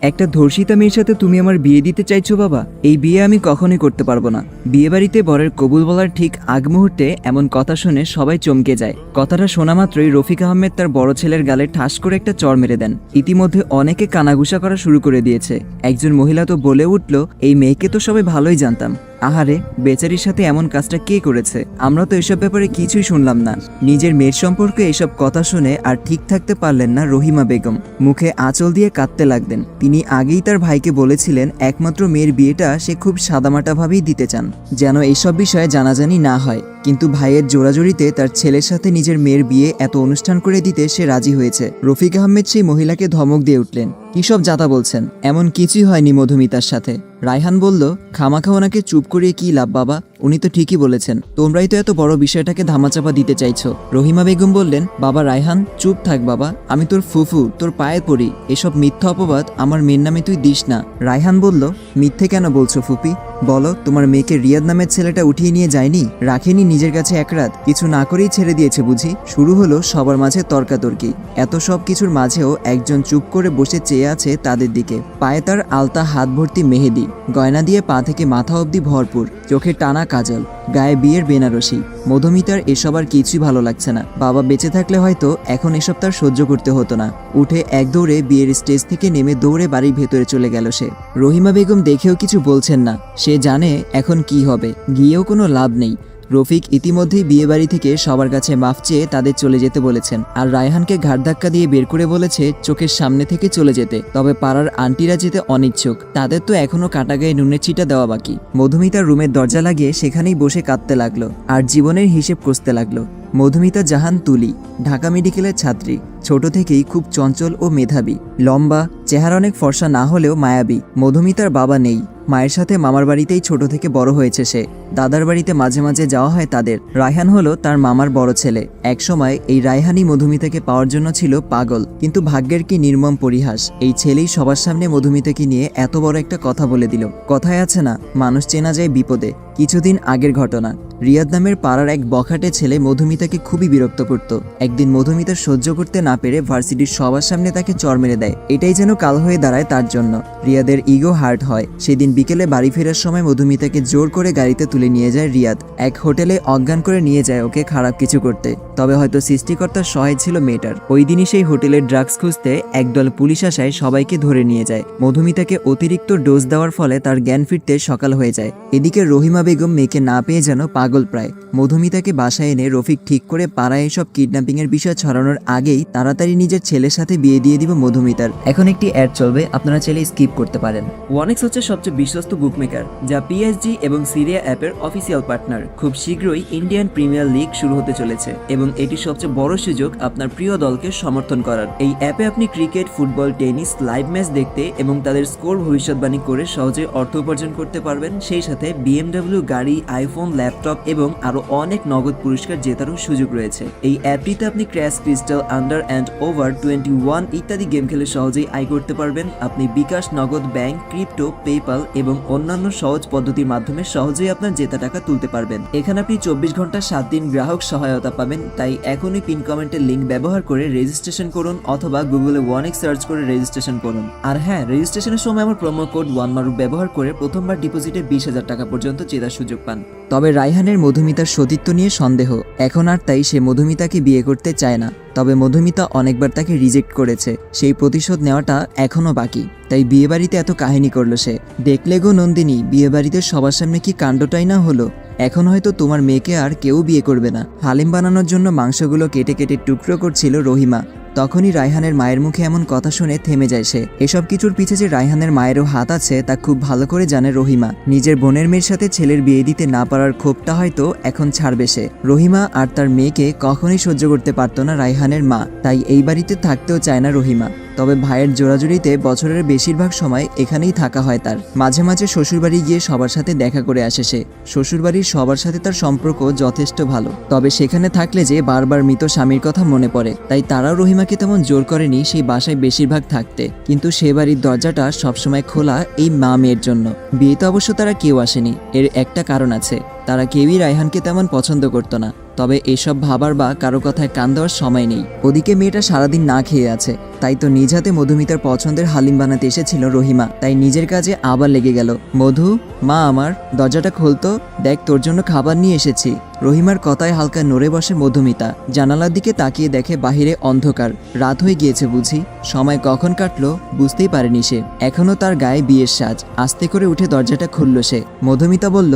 একটা ধর্ষিতা মেয়ের সাথে তুমি আমার বিয়ে দিতে চাইছো বাবা? এই বিয়ে আমি কখনোই করতে পারবো না। বিয়ে বাড়িতে বরের কবুল বলার ঠিক আগ মুহূর্তে এমন কথা শুনে সবাই চমকে যায়। কথাটা শোনা মাত্রই রফিক আহমেদ তার বড় ছেলের গালে ঠাস করে একটা চড় মেরে দেন। ইতিমধ্যে অনেকে কানাঘুষা করা শুরু করে দিয়েছে। একজন মহিলা তো বলে উঠল, এই মেয়েকে তো সবাই ভালোই জানতাম, আহারে বেচারির সাথে এমন কাজটা কে করেছে? আমরা তো এসব ব্যাপারে কিছুই শুনলাম না। নিজের মেয়ের সম্পর্কে এসব কথা শুনে আর ঠিক থাকতে পারলেন না রহিমা বেগম। মুখে আঁচল দিয়ে কাঁদতে লাগলেন। তিনি আগেই তার ভাইকে বলেছিলেন একমাত্র মেয়ের বিয়েটা সে খুব সাদামাটাভাবেই দিতে চান, যেন এইসব বিষয়ে জানাজানি না হয়। কিন্তু ভাইয়ের জোরাজোরিতে তার ছেলের সাথে নিজের মেয়ের বিয়ে এত অনুষ্ঠান করে দিতে সে রাজি হয়েছে। রফিক আহমেদ সেই মহিলাকে ধমক দিয়ে উঠলেন, কি সব যাতা বলছেন? এমন কিছুই হয়নি মধুমিতার সাথে। রায়হান বলল, খামাখা ওনাকে চুপ করিয়ে কি লাভ বাবা, উনি তো ঠিকই বলেছেন, তোমরাই তো এত বড় বিষয়টাকে ধামাচাপা দিতে চাইছো। রহিমা বেগম বললেন, বাবা রায়হান চুপ থাক বাবা, আমি তোর ফুফু, তোর পায়ে পড়ি, এসব মিথ্যা অপবাদ আমার মেয়ের নামে তুই দিস না। রায়হান বলল, মিথ্যে কেন বলছো ফুপি? বলো, তোমার মেয়েকে রিয়াদ নামের ছেলেটা উঠিয়ে নিয়ে যায়নি? রাখেনি নিজের কাছে এক রাত? কিছু না করেই ছেড়ে দিয়েছে বুঝি? শুরু হলো সবার মাঝে তর্কাতর্কি। এত সব কিছুর মাঝেও একজন চুপ করে বসে চেয়ে আছে তাদের দিকে। পায়ে তার আলতা হাত ভর্তি মেহেদি, গয়না দিয়ে পা থেকে মাথা অবধি ভরপুর, চোখে টানা কাজল, গায়ে বিয়ের বেনারসি। মধুমিতার এসব আর কিছুই ভালো লাগছে না। বাবা বেঁচে থাকলে হয়তো এখন এসব তার সহ্য করতে হতো না। উঠে এক দৌড়ে বিয়ের স্টেজ থেকে নেমে দৌড়ে বাড়ির ভেতরে চলে গেল সে। রহিমা বেগম দেখেও কিছু বলছেন না। সে জানে এখন কি হবে, গিয়েও কোনো লাভ নেই। রফিক ইতিমধ্যেই বিয়ে বাড়ি থেকে সবার কাছে মাফ চেয়ে তাদের চলে যেতে বলেছেন, আর রায়হানকে ঘাড় ধাক্কা দিয়ে বের করে বলেছে চোখের সামনে থেকে চলে যেতে। তবে পাড়ার আন্টিরা যেতে অনিচ্ছুক, তাদের তো এখনো কাটা গায়ে নুনের ছিটা দেওয়া বাকি। মধুমিতার রুমের দরজা লাগিয়ে সেখানেই বসে কাঁদতে লাগলো আর জীবনের হিসেব কষতে লাগলো। মধুমিতা জাহান তুলি, ঢাকা মেডিকেলের ছাত্রী। ছোট থেকেই খুব চঞ্চল ও মেধাবী, লম্বা, চেহারা অনেক ফর্সা না হলেও মায়াবী। মধুমিতার বাবা নেই, মায়ের সাথে মামার বাড়িতেই ছোট থেকে বড় হয়েছে সে। দাদার বাড়িতে মাঝে মাঝে যাওয়া হয় তাদের। রায়হান হলো তার মামার বড় ছেলে। একসময় এই রায়হানই মধুমিতাকে পাওয়ার জন্য ছিল পাগল, কিন্তু ভাগ্যের কি নির্মম পরিহাস, এই ছেলেই সবার সামনে মধুমিতাকে নিয়ে এত বড় একটা কথা বলে দিল। কথায় আছে না, মানুষ চেনা যায় বিপদে। কিছুদিন আগের ঘটনা, রিয়াদ নামের পাড়ার এক বখাটে ছেলে মধুমিতাকে খুবই বিরক্ত করত। একদিন মধুমিতা সহ্য করতে না পেরে ভার্সিটির সবার সামনে তাকে চড় মেরে দেয়। এটাই যেন কাল হয়ে দাঁড়ায় তার জন্য। রিয়াদের ইগো হার্ট হয়। সেদিন বিকেলে বাড়ি ফেরার সময় মধুমিতাকে জোর করে গাড়িতে তুলে নিয়ে যায় রিয়াদ। এক হোটেলে অজ্ঞান করে নিয়ে যায় ওকে খারাপ কিছু করতে। তবে হয়তো সৃষ্টিকর্তার সহায় ছিল মেয়েটার। ওই দিনই সেই হোটেলে ড্রাগস খুঁজতে একদল পুলিশ আসায় সবাইকে ধরে নিয়ে যায়। মধুমিতাকে অতিরিক্ত ডোজ দেওয়ার ফলে তার জ্ঞান ফিরতে সকাল হয়ে যায়। এদিকে রহিমা বেগম মেয়েকে না পেয়ে যেন পাগল প্রায়। মধুমিতাকে বাসায় এনে রফিক ঠিক করে পাড়ায় এসব কিডন্যাপিং এর বিষয় ছড়ানোর আগেই তাড়াতাড়ি নিজের ছেলের সাথে বিয়ে দিয়ে দিব মধুমিতার। এখন একটি অ্যাড চলবে, আপনারা চাইলে স্কিপ করতে পারেন। ওয়ানেক্স হচ্ছে সবচেয়ে বিশ্বস্ত বুকমেকার, যা পিএসজি এবং সিরিয়া অ্যাপের অফিসিয়াল পার্টনার। খুব শীঘ্রই ইন্ডিয়ান প্রিমিয়ার লিগ শুরু হতে চলেছে এবং এটি সবচেয়ে বড় সুযোগ আপনার প্রিয় দলকে সমর্থন করার। এই অ্যাপে আপনি cricket, football, tennis live match দেখতে এবং তাদের স্কোর ভবিষ্যৎবাণী করে সহজে অর্থ উপার্জন করতে পারবেন। সেই সাথে বিএমডব্লিউ গাড়ি, আইফোন, ল্যাপটপ এবং আরো অনেক নগদ পুরস্কার জেতারও সুযোগ রয়েছে। এই অ্যাপটিতে আপনি crash, crystal, under and over 21 ইত্যাদি গেম খেলে সহজেই আয় করতে পারবেন। আপনি বিকাশ, নগদ, ব্যাংক, ক্রিপ্টো, পেপাল এবং অন্যান্য সহজ পদ্ধতির মাধ্যমে সহজেই আপনার জেতা টাকা তুলতে পারবেন। এখানে আপনি 24 ঘন্টা 7 দিন গ্রাহক সহায়তা পাবেন। তাই এখনই পিন কমেন্টের লিঙ্ক ব্যবহার করে রেজিস্ট্রেশন করুন অথবা গুগলে ওয়ানেক্স সার্চ করে রেজিস্ট্রেশন করুন। আর হ্যাঁ, রেজিস্ট্রেশনের সময় আমার প্রোমো কোড ওয়ানমারুফ ব্যবহার করে প্রথমবার ডিপোজিটে 20,000 টাকা পর্যন্ত জেতার সুযোগ পান। তবে রায়হানের মধুমিতার সতীত্ব নিয়ে সন্দেহ এখন আর, তাই সে মধুমিতাকে বিয়ে করতে চায় না। তবে মধুমিতা অনেকবার তাকে রিজেক্ট করেছে, সেই প্রতিশোধ নেওয়াটা এখনো বাকি। তাই বিয়েবাড়িতে এত কাহিনী করলো সে। দেখলে গো নন্দিনী, বিয়েবাড়িতে সবার সামনে কি কাণ্ডটাই না হলো। এখন হয়তো তোমার মেয়েকে আর কেউ বিয়ে করবে না। হালিম বানানোর জন্য মাংসগুলো কেটে কেটে টুকরো করছিল রহিমা। তখনই রায়হানের মায়ের মুখে এমন কথা শুনে থেমে যায় সে। এসব কিছুর পিছে যে রায়হানের মায়েরও হাত আছে তা খুব ভালো করে জানে রহিমা। নিজের বোনের মেয়ের সাথে ছেলের বিয়ে দিতে না পারার ক্ষোভটা হয়তো এখন ছাড়বে সে। রহিমা আর তার মেয়েকে কখনোই সহ্য করতে পারত না রায়হানের মা, তাই এই বাড়িতে থাকতেও চায় না রহিমা। তবে ভাইয়ের জোরাজুরিতে বছরের বেশিরভাগ সময় এখানেই থাকা হয় তার। মাঝে মাঝে শ্বশুরবাড়ি গিয়ে সবার সাথে দেখা করে আসে সে। শ্বশুরবাড়ির সবার সাথে তার সম্পর্ক যথেষ্ট ভালো। তবে সেখানে থাকলে যে বারবার মৃত স্বামীর কথা মনে পড়ে, তাই তারাও রহিমাকে তেমন জোর করেনি সেই বাসায় বেশিরভাগ থাকতে। কিন্তু সে বাড়ির দরজাটা সবসময় খোলা এই মা মেয়ের জন্য। বিয়েতে অবশ্য তারা কেউ আসেনি, এর একটা কারণ আছে, তারা কেউই রায়হানকে তেমন পছন্দ করতো না। তবে এসব ভাবার বা কারো কথায় কান দেওয়ার সময় নেই। ওদিকে মেয়েটা সারাদিন না খেয়ে আছে, তাই তো নিজ হাতে মধুমিতার পছন্দের হালিম বানাতে এসেছিল রহিমা, তাই নিজের কাজে আবার লেগে গেল। মধু, মা আমার, দরজাটা খোলতো, দেখ তোর জন্য খাবার নিয়ে এসেছি। রহিমার কথায় হালকা নড়ে বসে মধুমিতা। জানালার দিকে তাকিয়ে দেখে বাহিরে অন্ধকার, রাত হয়ে গিয়েছে বুঝি। সময় কখন কাটলো বুঝতেই পারেনি সে। এখনো তার গায়ে বিয়ের সাজ। আস্তে করে উঠে দরজাটা খুলল সে। মধুমিতা বলল,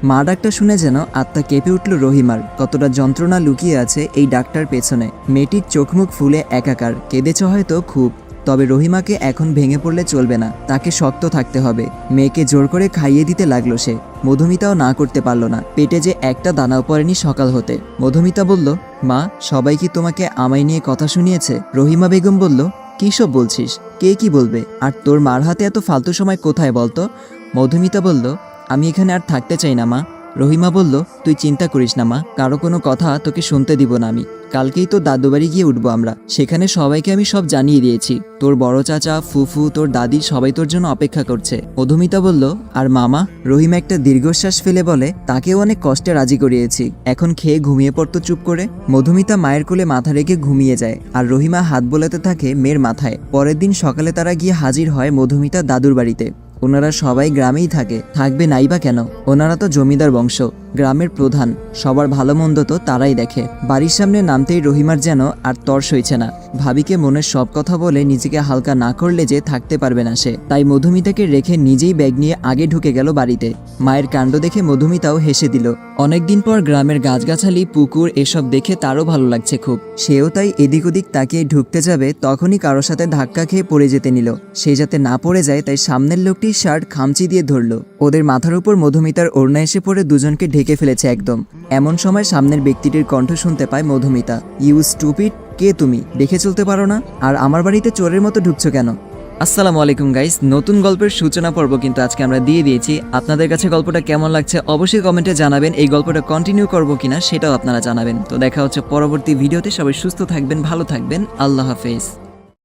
মা ডাকটা শুনে যেন আত্মা কেঁপে উঠল রহিমার। কতটা যন্ত্রণা লুকিয়ে আছে এই ডাকটার পেছনে। মেয়েটির চোখ মুখ ফুলে একাকার, কেঁদেছ হয়তো খুব। তবে রহিমাকে এখন ভেঙে পড়লে চলবে না, তাকে শক্ত থাকতে হবে। মেয়েকে জোর করে খাইয়ে দিতে লাগলো সে। মধুমিতাও না করতে পারল না, পেটে যে একটা দানাও পড়েনি সকাল হতে। মধুমিতা বলল, মা, সবাই কি তোমাকে আমায় নিয়ে কথা শুনিয়েছে? রহিমা বেগম বলল, কী সব বলছিস? কে কি বলবে? আর তোর মার হাতে এত ফালতু সময় কোথায় বলতো? মধুমিতা বলল, আমি এখানে আর থাকতে চাই না মা। রহিমা বলল, তুই চিন্তা করিস না মা, কারো কোনো কথা তোকে শুনতে দিব না আমি। কালকেই তো দাদু বাড়ি গিয়ে উঠবো আমরা, সেখানে সবাইকে আমি সব জানিয়ে দিয়েছি। তোর বড় চাচা, ফুফু, তোর দাদি সবাই তোর জন্য অপেক্ষা করছে। মধুমিতা বলল, আর মামা? রহিমা একটা দীর্ঘশ্বাস ফেলে বলে, তাকেও অনেক কষ্টে রাজি করিয়েছি, এখন খেয়ে ঘুমিয়ে পড়তো চুপ করে। মধুমিতা মায়ের কোলে মাথা রেখে ঘুমিয়ে যায়, আর রহিমা হাত বোলাতে থাকে মেয়ের মাথায়। পরের দিন সকালে তারা গিয়ে হাজির হয় মধুমিতা দাদুর বাড়িতে। ওনারা সবাই গ্রামেই থাকবে নাই বা কেন? ওনারা তো জমিদার বংশ, গ্রামের প্রধান, সবার ভালো মন্দ তো তারাই দেখে। বাড়ির সামনে নামতেই রহিমার যেন আর তর সইছে না। ভাবিকে মনের সব কথা বলে নিজেকে হালকা না করলে যে থাকতে পারবে না সে। তাই মধুমিতাকে রেখে নিজেই ব্যাগ নিয়ে আগে ঢুকে গেল বাড়িতে। মায়ের কাণ্ড দেখে মধুমিতাও হেসে দিল। অনেকদিন পর গ্রামের গাছগাছালি, পুকুর এসব দেখে তারও ভালো লাগছে খুব। সেও তাই এদিক ওদিক তাকিয়ে ঢুকতে যাবে, তখনই কারোর সাথে ধাক্কা খেয়ে পড়ে যেতে নিল। সে যাতে না পড়ে যায় তাই সামনের লোকটির শার্ট খামচি দিয়ে ধরল। ওদের মাথার উপর মধুমিতার ওড়না এসে পড়ে দুজনকে ঢেকে ফেলেছে একদম। এমন সময় সামনের ব্যক্তিটির কণ্ঠ শুনতে পায় মধুমিতা। ইউ স্টুপিড, কে তুমি? দেখে চলতে পারো না? আর আমার বাড়িতে চোরের মতো ঢুকছো কেন? আসসালামু আলাইকুম গাইস, নতুন গল্পের সূচনা পর্ব কিন্তু আজকে আমরা দিয়ে দিয়েছি। আপনাদের কাছে গল্পটা কেমন লাগছে অবশ্যই কমেন্টে জানাবেন। এই গল্পটা কন্টিনিউ করবো কিনা সেটাও আপনারা জানাবেন। তো দেখা হচ্ছে পরবর্তী ভিডিওতে। সবাই সুস্থ থাকবেন, ভালো থাকবেন, আল্লাহ হাফেজ।